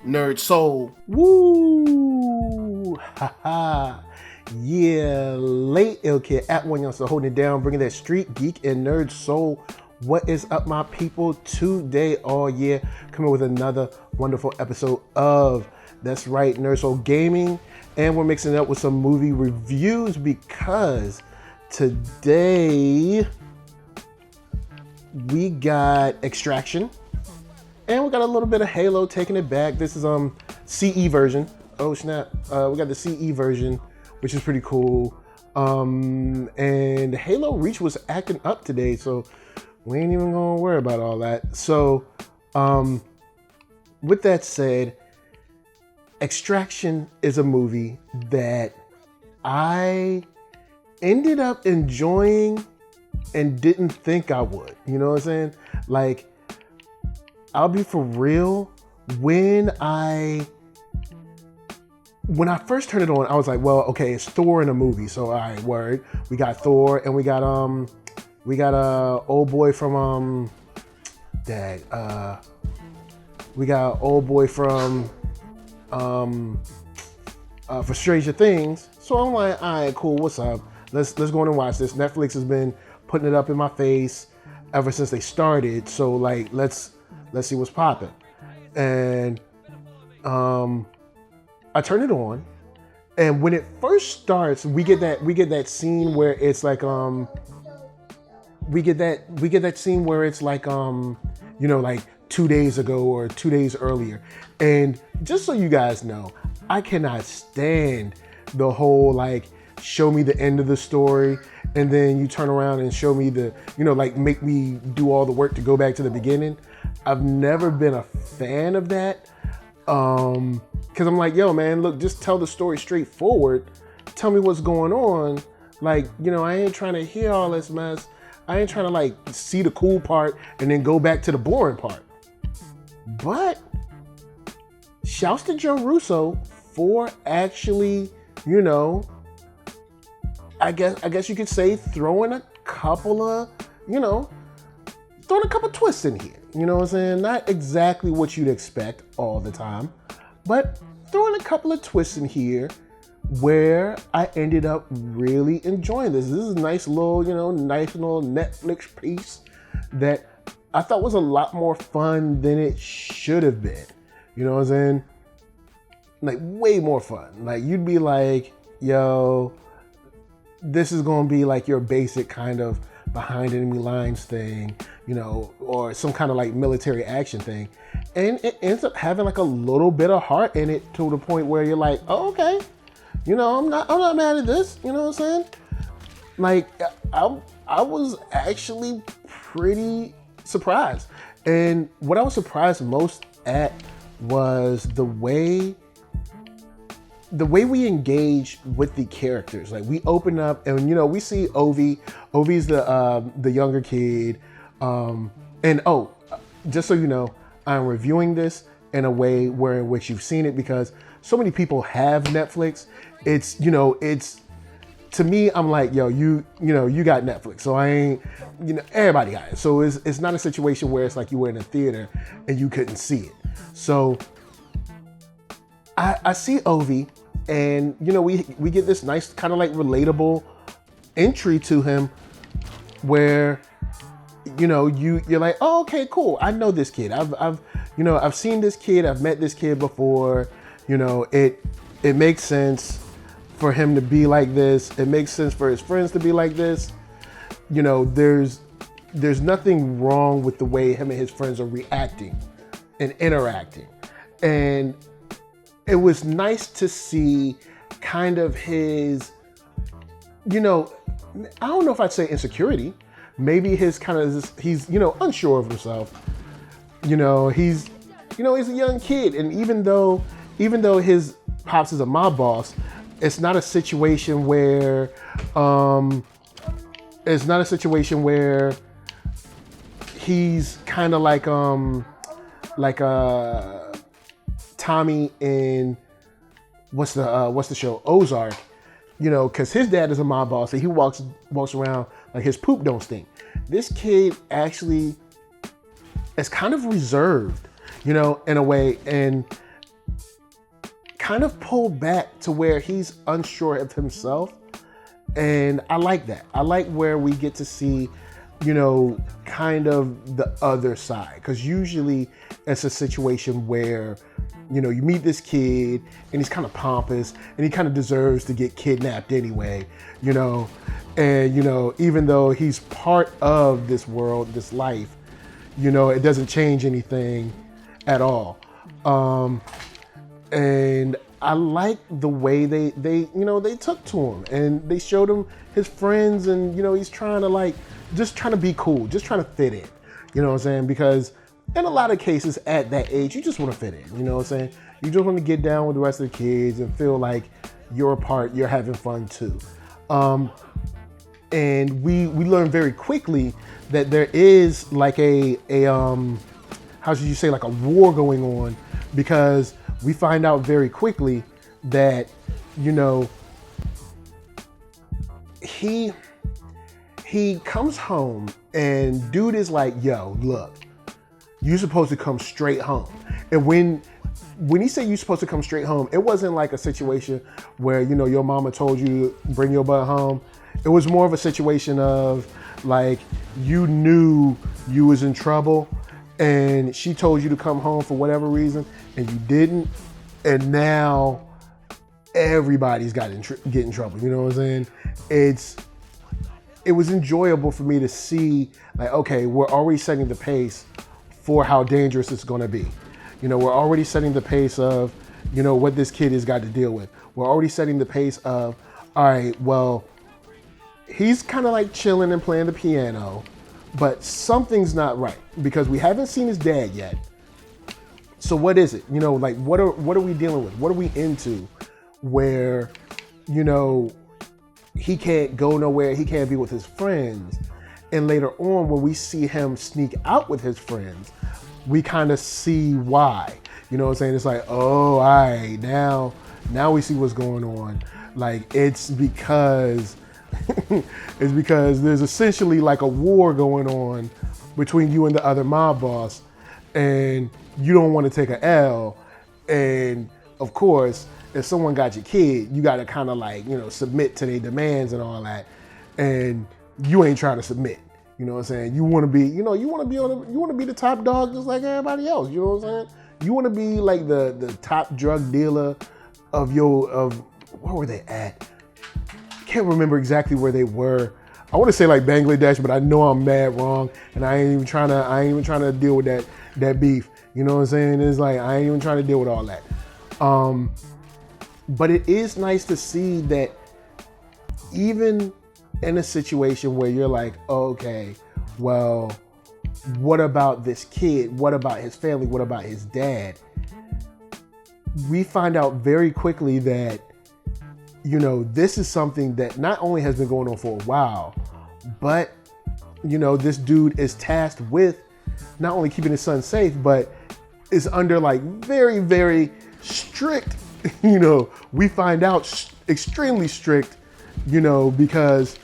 NERDSoul. Woo! Haha. Yeah, late ill kid at OneYoungsta holding it down, bringing that street geek and nerd soul. What is up, my people? Today, all year, coming with another wonderful episode of That's Right, NERDSoul Gaming, and we're mixing it up with some movie reviews because today we got Extraction. And we got a little bit of Halo, taking it back. This is CE version. Oh snap! We got the CE version, which is pretty cool. And Halo Reach was acting up today, so we ain't even gonna worry about all that. So, with that said, Extraction is a movie that I ended up enjoying and didn't think I would. You know what I'm saying? Like, I'll be for real. When I first turned it on, I was like, well, okay, it's Thor in a movie. So word. We got Thor and we got old boy from we got old boy from for Stranger Things. So I'm like, all right, cool, what's up? Let's go in and watch this. Netflix has been putting it up in my face ever since they started. So like, let's see what's popping. And I turn it on, and when it first starts, we get that scene where it's like we get that scene where it's like you know, like 2 days ago or 2 days earlier. And just so you guys know, I cannot stand the whole like show me the end of the story and then you turn around and show me the, you know, like make me do all the work to go back to the beginning. I've never been a fan of that. Cause I'm like, yo, man, look, just tell the story straightforward. Tell me what's going on. Like, you know, I ain't trying to hear all this mess. I ain't trying to like see the cool part and then go back to the boring part. But shouts to Joe Russo for actually, you know, I guess you could say throwing a couple of twists in here. You know what I'm saying? Not exactly what you'd expect all the time, but throwing a couple of twists in here where I ended up really enjoying this. This is a nice little Netflix piece that I thought was a lot more fun than it should have been. You know what I'm saying? Like way more fun. Like you'd be like, yo, this is gonna be like your basic kind of behind enemy lines thing, you know, or some kind of like military action thing. And it ends up having like a little bit of heart in it to the point where you're like, oh, okay, you know, I'm not mad at this, you know what I'm saying? Like I was actually pretty surprised. And what I was surprised most at was the way we engage with the characters. Like we open up and, you know, we see Ovi. Ovi's the younger kid. And just so you know, I'm reviewing this in a way in which you've seen it because so many people have Netflix. It's, you know, to me, I'm like, yo, you got Netflix. So I ain't, you know, everybody got it. So it's not a situation where it's like you were in a theater and you couldn't see it. So I see Ovi, and you know, we get this nice kind of like relatable entry to him where, you know, you're like, oh, okay, cool. I know this kid. I've seen this kid. I've met this kid before. You know, it makes sense for him to be like this. It makes sense for his friends to be like this. You know, there's nothing wrong with the way him and his friends are reacting and interacting. And it was nice to see kind of his, you know, I don't know if I'd say insecurity. Maybe his kind of, he's, you know, unsure of himself. You know, he's a young kid. And even though his pops is a mob boss, it's not a situation where, he's kind of like Tommy in what's the show Ozark, you know, because his dad is a mob boss and he walks around like his poop don't stink. This kid actually is kind of reserved, you know, in a way, and kind of pulled back to where he's unsure of himself. And I like that. I like where we get to see, you know, kind of the other side. Because usually it's a situation where, you know, you meet this kid and he's kind of pompous and he kind of deserves to get kidnapped anyway, you know. And, you know, even though he's part of this world, this life, you know, it doesn't change anything at all. And I like the way they you know, they took to him and they showed him his friends, and, you know, he's trying to like, just trying to be cool, just trying to fit in, you know what I'm saying? Because in a lot of cases at that age, you just want to fit in, you know what I'm saying? You just want to get down with the rest of the kids and feel like you're a part, you're having fun too. And we learn very quickly that there is like a how should you say, like a war going on, because we find out very quickly that, you know, he comes home and dude is like, yo, look, you're supposed to come straight home. And when he said you're supposed to come straight home, it wasn't like a situation where, you know, your mama told you to bring your butt home. It was more of a situation of like, you knew you was in trouble and she told you to come home for whatever reason and you didn't. And now everybody's get in trouble. You know what I'm saying? It was enjoyable for me to see, like, okay, we're already setting the pace for how dangerous it's gonna be. You know, we're already setting the pace of, you know, what this kid has got to deal with. We're already setting the pace of, all right, well, he's kind of like chilling and playing the piano, but something's not right because we haven't seen his dad yet. So what is it? You know, like, what are we dealing with? What are we into where, you know, he can't go nowhere, he can't be with his friends. And later on, when we see him sneak out with his friends, we kind of see why. You know what I'm saying? It's like, oh, all right, now we see what's going on. Like, it's because there's essentially like a war going on between you and the other mob boss, and you don't want to take an L. And of course, if someone got your kid, you got to kind of like, you know, submit to their demands and all that. And you ain't trying to submit. You know what I'm saying? You want to be, you know, you want to be the top dog just like everybody else. You know what I'm saying? You want to be like the top drug dealer of where were they at? Can't remember exactly where they were. I want to say like Bangladesh, but I know I'm mad wrong, and I ain't even trying to deal with that beef. You know what I'm saying? It's like, I ain't even trying to deal with all that. But it is nice to see that even in a situation where you're like, okay, well, what about this kid? What about his family? What about his dad? We find out very quickly that, you know, this is something that not only has been going on for a while, but, you know, this dude is tasked with not only keeping his son safe, but is under like very, very strict, you know, we find out extremely strict, you know, because,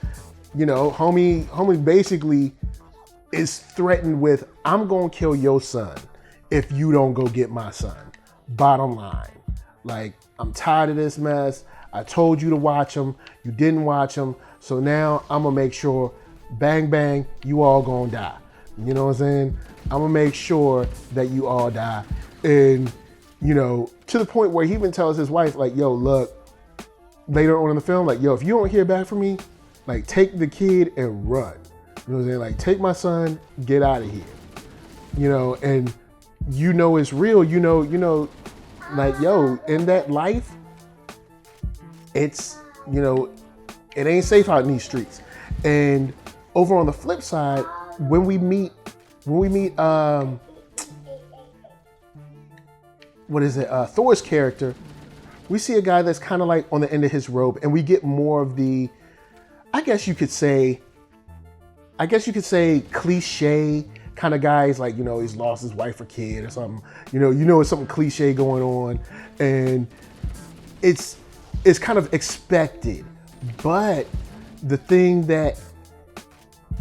you know, homie basically is threatened with, I'm gonna kill your son if you don't go get my son. Bottom line. Like, I'm tired of this mess. I told you to watch him. You didn't watch him. So now I'm gonna make sure, bang, bang, you all gonna die. You know what I'm saying? I'm gonna make sure that you all die. And, you know, to the point where he even tells his wife, like, yo, look, later on in the film, like, yo, if you don't hear back from me, like, take the kid and run. You know what I'm saying? Like, take my son, get out of here. You know, and you know it's real. You know, like, yo, in that life, it's, you know, it ain't safe out in these streets. And over on the flip side, when we meet Thor's character, we see a guy that's kind of like on the end of his rope, and we get more of the, I guess you could say cliche kind of guys, like, you know, he's lost his wife or kid or something. You know, it's something cliche going on, and it's kind of expected. But the thing that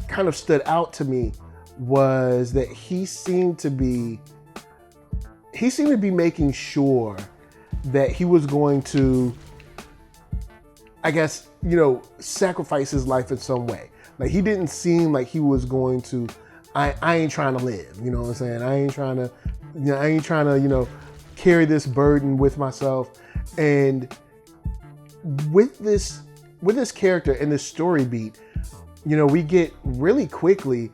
kind of stood out to me was that he seemed to be making sure that he was going to, I guess, sacrifice his life in some way. Like, he didn't seem like he was going to, I ain't trying to live, you know what I'm saying? I ain't trying to, carry this burden with myself. And with this character and this story beat, we get really quickly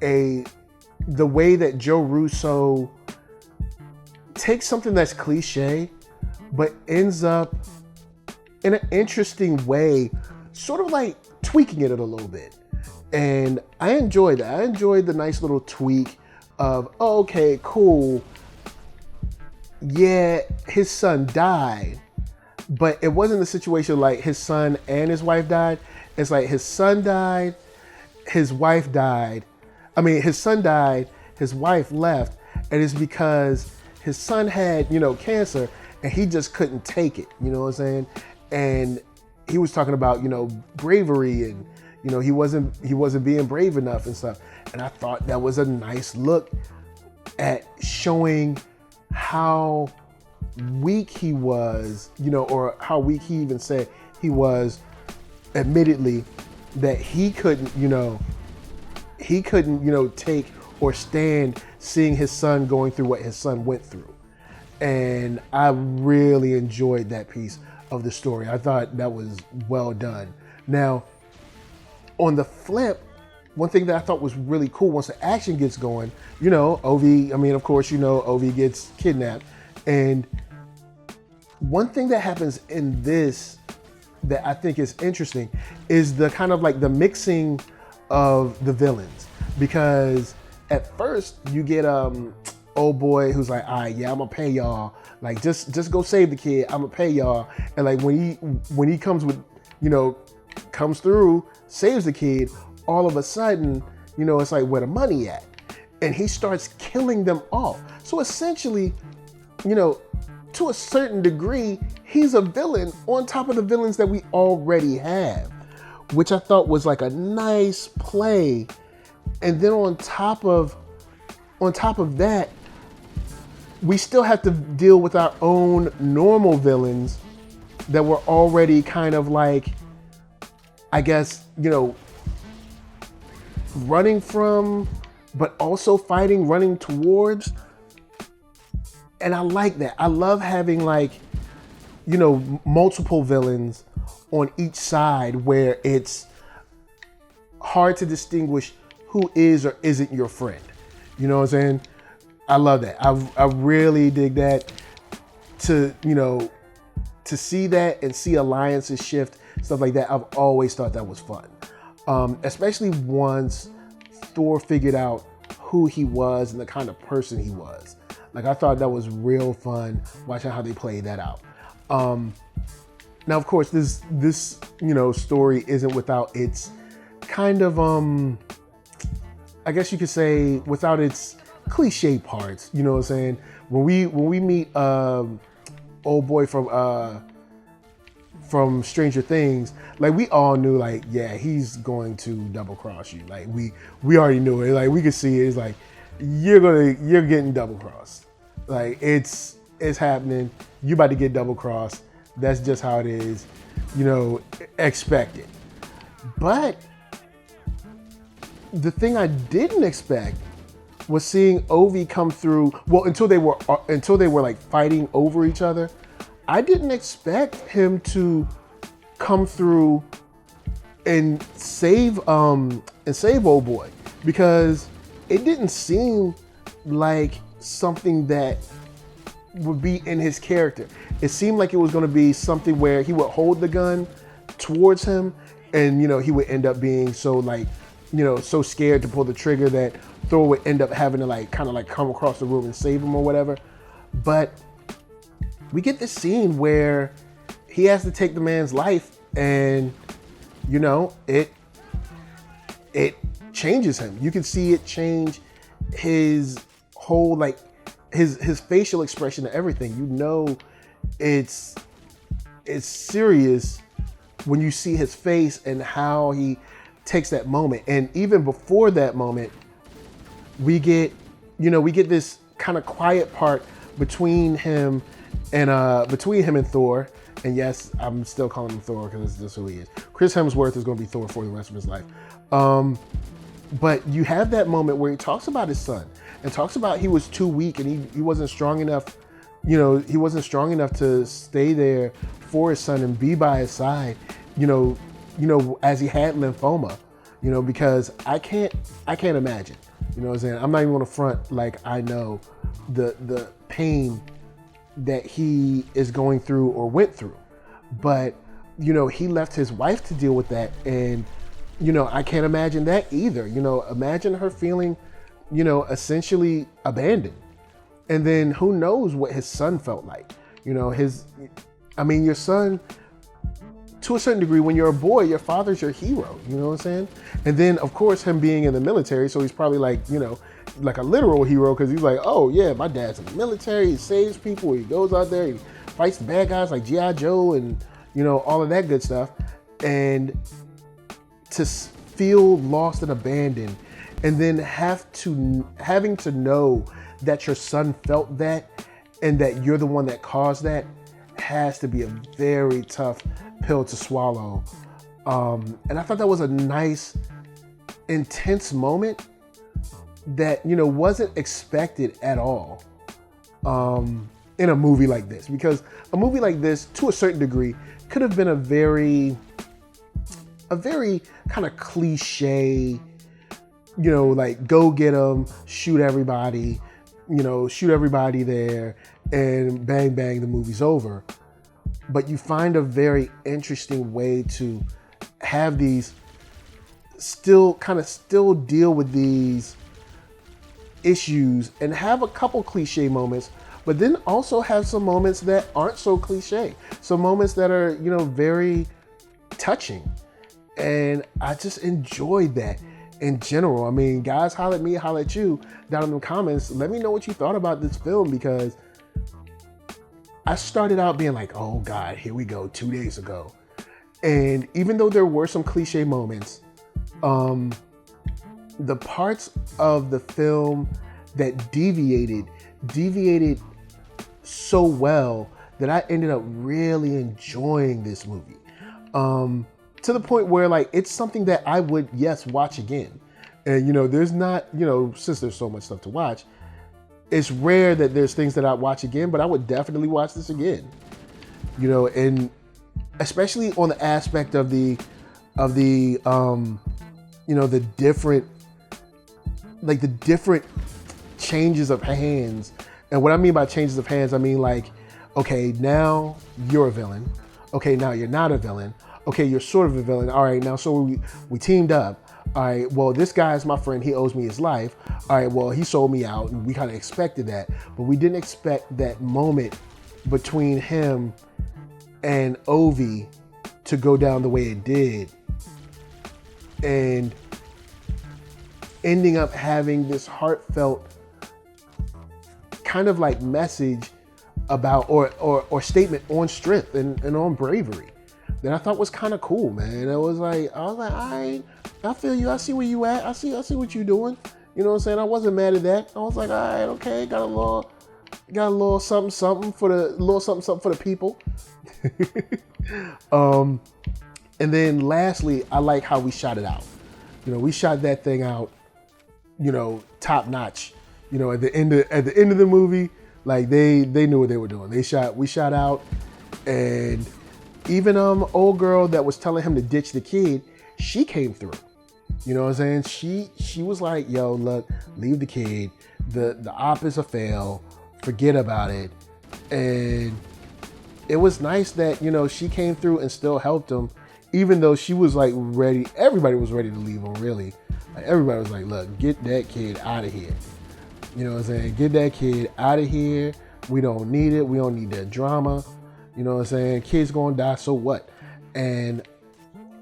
the way that Joe Russo takes something that's cliche, but ends up in an interesting way, sort of like tweaking it a little bit. And I enjoyed that. I enjoyed the nice little tweak of, oh, okay, cool. Yeah, his son died, but it wasn't a situation like his son and his wife died. It's like his son died, his wife died. I mean, his son died, his wife left, and it's because his son had, cancer, and he just couldn't take it, you know what I'm saying? And he was talking about, bravery, and, he wasn't being brave enough and stuff. And I thought that was a nice look at showing how weak he was, or how weak he even said he was, admittedly, that he couldn't take or stand seeing his son going through what his son went through. And I really enjoyed that piece of the story. I thought that was well done. Now, on the flip, one thing that I thought was really cool, once the action gets going, Ovi gets kidnapped. And one thing that happens in this that I think is interesting is the kind of like the mixing of the villains. Because at first you get old boy who's like, all right, yeah, I'm gonna pay y'all. Like, just go save the kid, I'm gonna pay y'all. And like when he comes with, comes through, saves the kid, all of a sudden, it's like, where the money at? And he starts killing them off. So essentially, to a certain degree, he's a villain on top of the villains that we already have, which I thought was like a nice play. And then on top of that, we still have to deal with our own normal villains that were already kind of like, I guess, running from, but also fighting, running towards. And I like that. I love having multiple villains on each side where it's hard to distinguish who is or isn't your friend. You know what I'm saying? I love that. I really dig that. To see that and see alliances shift, stuff like that, I've always thought that was fun. Especially once Thor figured out who he was and the kind of person he was. Like, I thought that was real fun watching how they played that out. Now, of course, this story isn't without its kind of, I guess you could say, without its cliche parts. You know what I'm saying? When we meet old boy from Stranger Things, like, we all knew, like, yeah, he's going to double cross you. Like, we already knew it. Like, we could see it. It's like, you're getting double crossed. Like, it's happening. You about to get double crossed. That's just how it is. Expect it. But the thing I didn't expect was seeing Ovi come through. Well, until they were like fighting over each other, I didn't expect him to come through and save old boy, because it didn't seem like something that would be in his character. It seemed like it was going to be something where he would hold the gun towards him, and he would end up being so so scared to pull the trigger that Thor would end up having to kind of come across the room and save him or whatever. But we get this scene where he has to take the man's life, and it changes him. You can see it change his whole his facial expression and everything. It's serious when you see his face and how he takes that moment. And even before that moment, we get this kind of quiet part between him And between him and Thor, and yes, I'm still calling him Thor because it's just who he is. Chris Hemsworth is going to be Thor for the rest of his life. But you have that moment where he talks about his son and talks about he was too weak and he wasn't strong enough. He wasn't strong enough to stay there for his son and be by his side. As he had lymphoma. Because I can't imagine. You know what I'm saying? I'm not even gonna front like I know the pain that he is going through or went through. But, he left his wife to deal with that. And, I can't imagine that either. Imagine her feeling, essentially abandoned. And then who knows what his son felt like. Your son, to a certain degree, when you're a boy, your father's your hero, you know what I'm saying? And then, of course, him being in the military, so he's probably like, like a literal hero, because he's like, oh yeah, my dad's in the military, he saves people, he goes out there, he fights the bad guys like G.I. Joe and, all of that good stuff. And to feel lost and abandoned, and then having to know that your son felt that, and that you're the one that caused that, has to be a very tough pill to swallow. And I thought that was a nice, intense moment that, wasn't expected at all in a movie like this. Because a movie like this, to a certain degree, could have been a very kind of cliche, like go get them, shoot everybody there, and bang, bang, the movie's over. But you find a very interesting way to have these still deal with these issues and have a couple cliche moments, but then also have some moments that aren't so cliche. Some moments that are, very touching. And I just enjoyed that in general. Guys, holler at me, holler at you down in the comments. Let me know what you thought about this film, because I started out being like, oh God, here we go, 2 days ago. And even though there were some cliche moments, the parts of the film that deviated so well that I ended up really enjoying this movie. To the point where, like, it's something that I would, yes, watch again. And, there's not, since there's so much stuff to watch, it's rare that there's things that I watch again, but I would definitely watch this again. And especially on the aspect of the different changes of hands. And what I mean by changes of hands, I mean like, okay, now you're a villain. Okay, now you're not a villain. Okay, you're sort of a villain. All right, now so we teamed up. All right, well, this guy's my friend. He owes me his life. All right, well, he sold me out, and we kind of expected that. But we didn't expect that moment between him and Ovi to go down the way it did. And ending up having this heartfelt kind of like message about or statement on strength and on bravery that I thought was kind of cool, man. I was like, all right, I feel you. I see where you at. I see what you're doing. You know what I'm saying? I wasn't mad at that. I was like, all right, okay, got a little something for the people. And then lastly, I like how we shot it out. We shot that thing out, top notch. At the end of the movie, like they knew what they were doing. We shot out, and even old girl that was telling him to ditch the kid, she came through. You know what I'm saying? She was like, yo, look, leave the kid. The op is a fail. Forget about it. And it was nice that, she came through and still helped him, even though she was like ready. Everybody was ready to leave him, really. Like, everybody was like, look, get that kid out of here. You know what I'm saying? Get that kid out of here. We don't need it. We don't need that drama. You know what I'm saying? Kid's gonna die, so what? And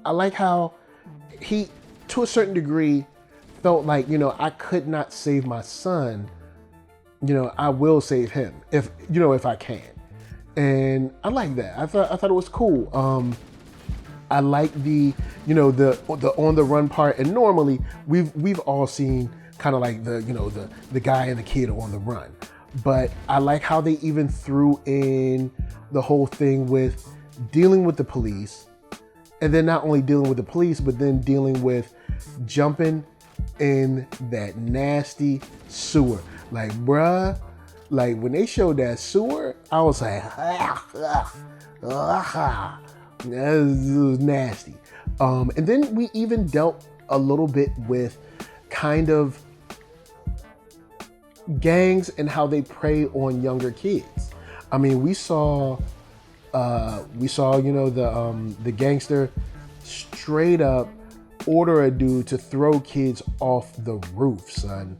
I like how he, to a certain degree, felt like, I could not save my son. I will save him if I can. And I like that. I thought it was cool. I like the on the run part. And normally we've all seen kind of like the guy and the kid on the run. But I like how they even threw in the whole thing with dealing with the police, and then not only dealing with the police, but then dealing with jumping in that nasty sewer. Like, bruh, like when they showed that sewer, I was like, that was nasty. And then we even dealt a little bit with kind of gangs and how they prey on younger kids. I mean, we saw, the gangster straight up order a dude to throw kids off the roof, son.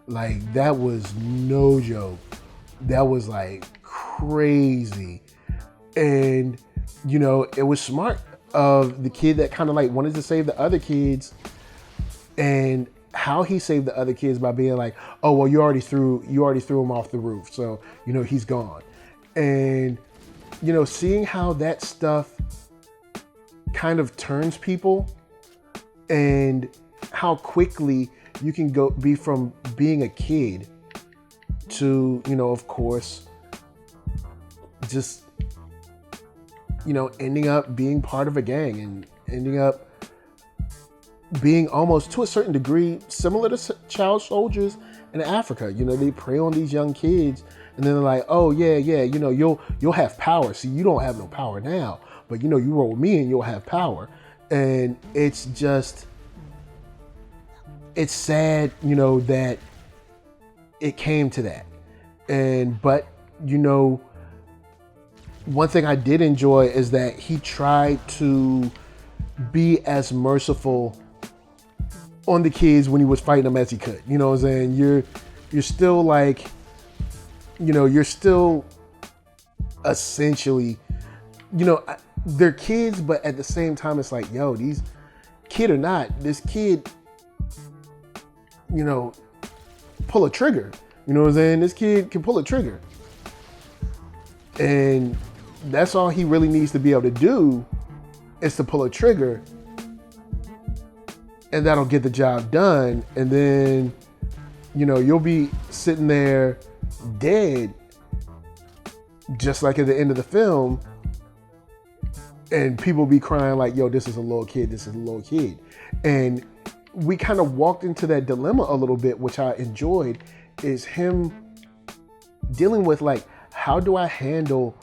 Like, that was no joke. That was like crazy. And, it was smart of the kid that kind of like wanted to save the other kids, and how he saved the other kids by being like, oh, well, you already threw him off the roof. So, he's gone. And, seeing how that stuff kind of turns people, and how quickly you can be from being a kid to, of course, just, ending up being part of a gang and ending up being almost to a certain degree similar to child soldiers in Africa. They prey on these young kids, and then they're like, oh yeah, you'll have power. See, you don't have no power now, but you roll with me and you'll have power. And it's just, it's sad, that it came to that. But one thing I did enjoy is that he tried to be as merciful on the kids when he was fighting them as he could. You know what I'm saying? You're still like, you're still essentially, they're kids, but at the same time, it's like, yo, these kid or not, this kid, pull a trigger. You know what I'm saying? This kid can pull a trigger. And that's all he really needs to be able to do, is to pull a trigger. And that'll get the job done. And then, you'll be sitting there dead, just like at the end of the film. And people be crying like, yo, this is a little kid, this is a little kid. And we kind of walked into that dilemma a little bit, which I enjoyed, is him dealing with like, how do I handle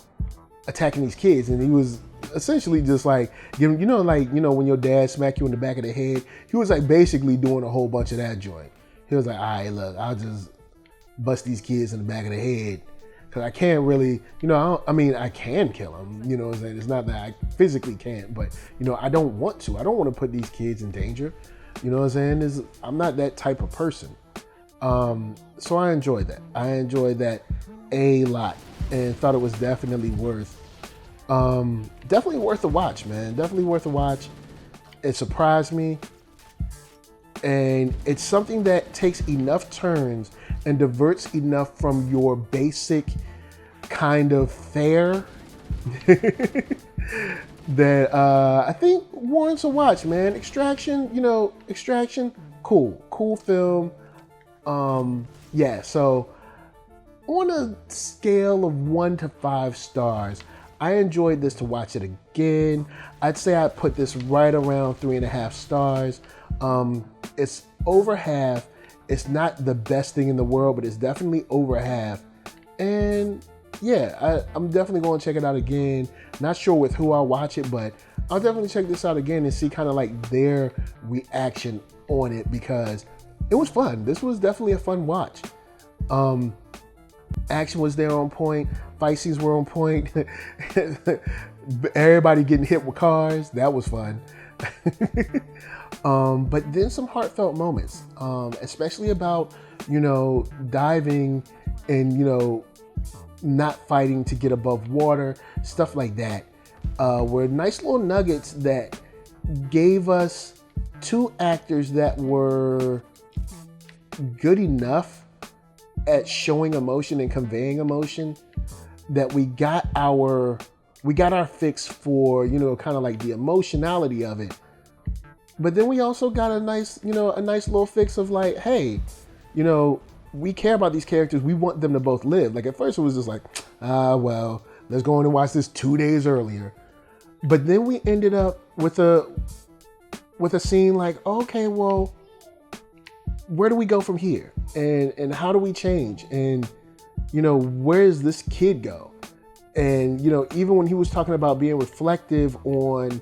attacking these kids? And he was essentially just like giving, when your dad smack you in the back of the head, he was like basically doing a whole bunch of that joint. He was like, all right, look, I'll just bust these kids in the back of the head, because I can't really, I can kill them, you know what I'm saying? It's not that I physically can't, but, I don't want to. I don't want to put these kids in danger, you know what I'm saying? I'm not that type of person. So I enjoyed that. I enjoyed that a lot, and thought it was definitely worth a watch, man. Definitely worth a watch. It surprised me. And it's something that takes enough turns and diverts enough from your basic kind of fare that I think warrants a watch, man. Extraction, cool film. So on a scale of 1 to 5 stars, I enjoyed this to watch it again. I'd say I'd put this right around 3.5 stars. It's over half. It's not the best thing in the world, but it's definitely over half. And yeah, I'm definitely going to check it out again. Not sure with who I'll watch it, but I'll definitely check this out again and see kind of like their reaction on it, because it was fun. This was definitely a fun watch. Action was there on point. Fight scenes were on point. Everybody getting hit with cars. That was fun. But then some heartfelt moments, especially about, diving and, not fighting to get above water, stuff like that, were nice little nuggets that gave us 2 actors that were good enough at showing emotion and conveying emotion, that we got our fix for, kind of like the emotionality of it. But then we also got a nice little fix of like, hey, we care about these characters. We want them to both live. Like at first it was just like, well, let's go in and watch this 2 days earlier. But then we ended up with a scene like, okay, well, where do we go from here? And how do we change? And, you know, where does this kid go? And, you know, even when he was talking about being reflective on,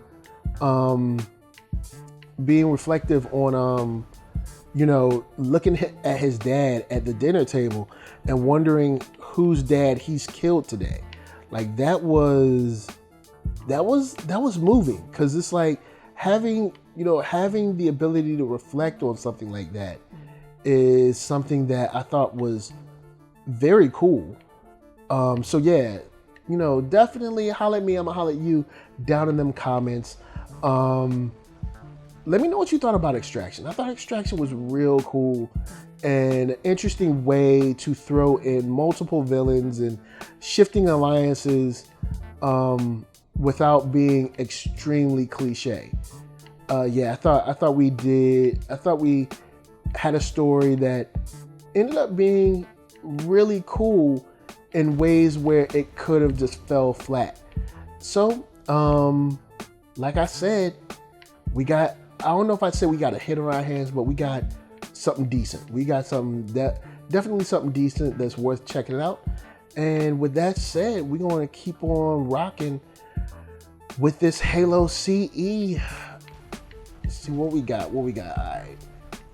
you know, looking at his dad at the dinner table and wondering whose dad he's killed today. Like that was moving, because it's like having the ability to reflect on something like that is something that I thought was very cool. So yeah, you know, definitely holler at me. I'm gonna holler at you down in them comments. Let me know what you thought about Extraction. I thought Extraction was real cool and an interesting way to throw in multiple villains and shifting alliances without being extremely cliche. Yeah, I thought we had a story that ended up being really cool in ways where it could have just fell flat. So, like I said, I don't know if I'd say we got a hit on our hands, but we got something decent. We got definitely something decent that's worth checking it out. And with that said, we're going to keep on rocking with this Halo CE. Let's see what we got. All right.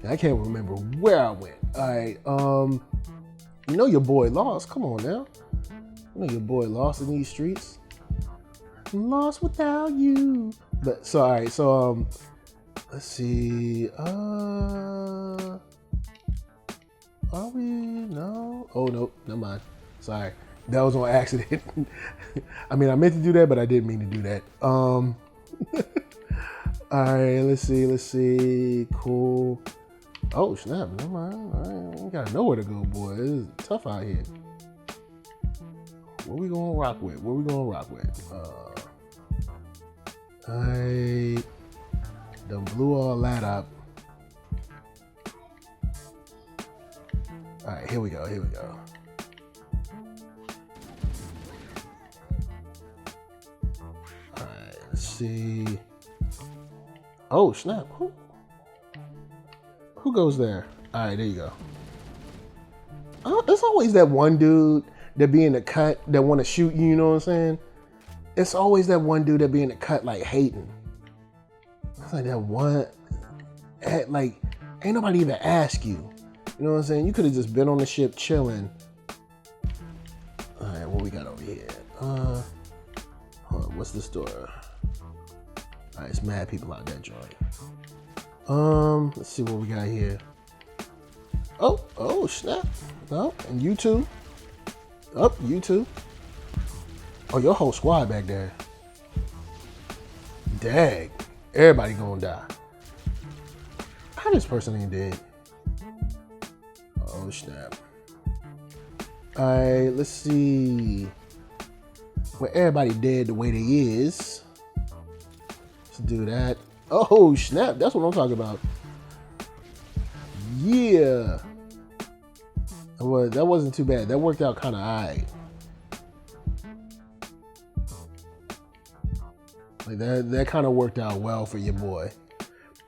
I can't remember where I went. All right. You know your boy lost. Come on now. You know your boy lost in these streets. Lost without you. But so all right. So let's see. Are we? No. Oh no. Never mind. Sorry. That was on accident. I mean, I meant to do that, but I didn't mean to do that. All right. Let's see. Cool. Oh snap! Never mind. I gotta know where to go, boy. It's tough out here. What we gonna rock with? I done blew all that up. All right, here we go. All right, let's see. Oh snap! Who goes there? All right, there you go. Oh, there's always that one dude that be in the cut that want to shoot you. You know what I'm saying? It's always that one dude that be in the cut like hating. It's like that one. Like ain't nobody even ask you. You know what I'm saying? You could have just been on the ship chilling. All right, what we got over here? Hold on, what's this door? All right, it's mad people out that joint. Let's see what we got here. Oh, snap. Oh, and you too. Oh, you too. Oh, your whole squad back there. Dang. Everybody gonna die. How this person ain't dead? Oh, snap. Alright, let's see. Well, everybody dead the way they is. Let's do that. Oh, snap. That's what I'm talking about. Yeah. Well, that wasn't too bad. That worked out kind of alright. Like that kind of worked out well for your boy.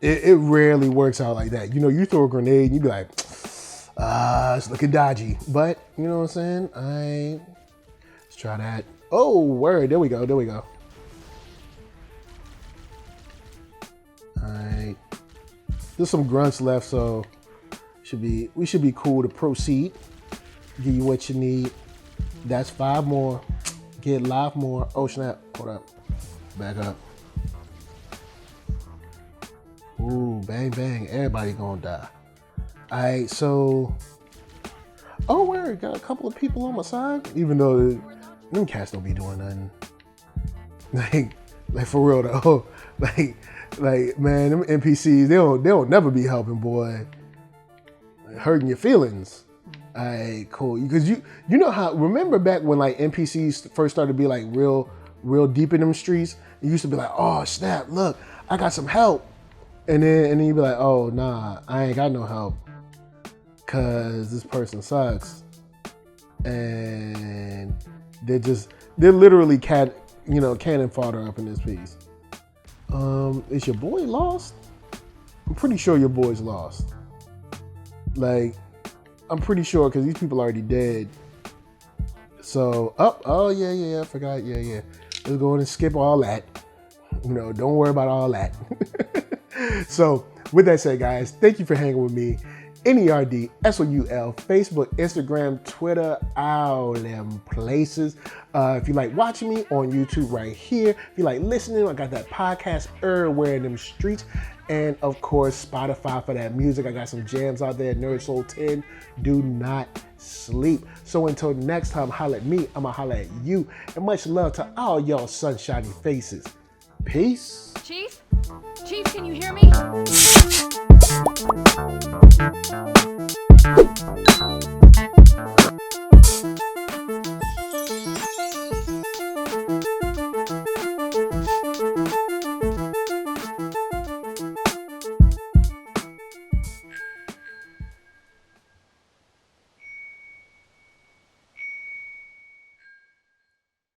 It rarely works out like that. You know, you throw a grenade and you be like, it's looking dodgy. But, you know what I'm saying? Let's try that. Oh, word. There we go. Alright. There's some grunts left, so we should be cool to proceed. Give you what you need. That's 5 more. Get live more. Oh snap. Hold up. Back up. Ooh, bang bang. Everybody gonna die. Alright, so oh word, got a couple of people on my side. Even though them cats don't be doing nothing. Like for real though. Like man, them NPCs, they'll never be helping, boy. Hurting your feelings. Alright, cool. Because you know how, remember back when like NPCs first started to be like real deep in them streets? It used to be like, oh snap, look, I got some help. And then you'd be like, oh nah, I ain't got no help. because this person sucks, and they're literally cannon fodder up in this piece. Is your boy lost? I'm pretty sure your boy's lost. Like, I'm pretty sure because these people are already dead. So, oh yeah, I forgot. Yeah. Let's go in and skip all that. Don't worry about all that. So, with that said, guys, thank you for hanging with me. NERDSoul, Facebook, Instagram, Twitter, all them places. If you like watching me on YouTube right here, if you like listening, I got that podcast everywhere in them streets. And of course, Spotify for that music. I got some jams out there. NERDSoul 10. Do not sleep. So until next time, holla at me. I'ma holla at you. And much love to all y'all sunshiny faces. Peace. Chief, can you hear me?